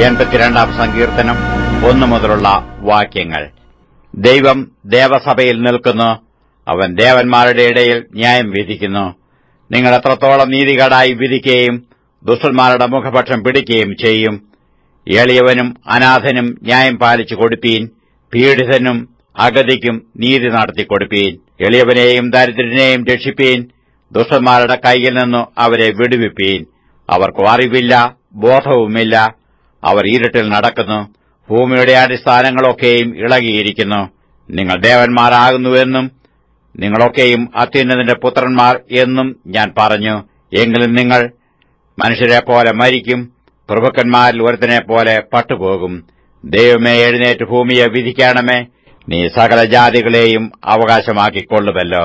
82-ാം സങ്കീർത്തനം 1 മുതലുള്ള വാക്യങ്ങൾ. ദൈവം ദേവസഭയിൽ നിൽക്കുന്നു, അവൻ ദേവന്മാരുടെ ഇടയിൽ ന്യായം വിധിക്കുന്നു. നിങ്ങൾ എത്രത്തോളം നീതികേടായി വിധിക്കുകയും ദുഷ്ടന്മാരുടെ മുഖപക്ഷം പിടിക്കുകയും ചെയ്യും. എളിയവനും അനാഥനും ന്യായം പാലിച്ചു കൊടുപ്പീൻ, പീഡിതനും അഗതിക്കും നീതി നടത്തിക്കൊടുപ്പീൻ. എളിയവനെയും ദരിദ്രനെയും രക്ഷിപ്പീൻ, ദുഷ്ടന്മാരുടെ കൈയിൽ നിന്നു അവരെ വിടുവിപ്പീൻ. അവർക്ക് അറിവില്ല, ബോധവുമില്ല, അവർ ഇരുട്ടിൽ നടക്കുന്നു. ഭൂമിയുടെ അടിസ്ഥാനങ്ങളൊക്കെയും ഇളകിയിരിക്കുന്നു. നിങ്ങൾ ദേവന്മാരാകുന്നുവെന്നും നിങ്ങളൊക്കെയും അത്യുന്നതന്റെ പുത്രന്മാർ എന്നും ഞാൻ പറഞ്ഞു. എങ്കിലും നിങ്ങൾ മനുഷ്യരെപ്പോലെ മരിക്കും, പ്രഭുക്കന്മാരിൽ ഒരുത്തനെപ്പോലെ പട്ടുപോകും. ദൈവമേ, എഴുന്നേറ്റ് ഭൂമിയെ വിധിക്കണമേ, നീ സകല ജാതികളെയും അവകാശമാക്കിക്കൊള്ളുമല്ലോ.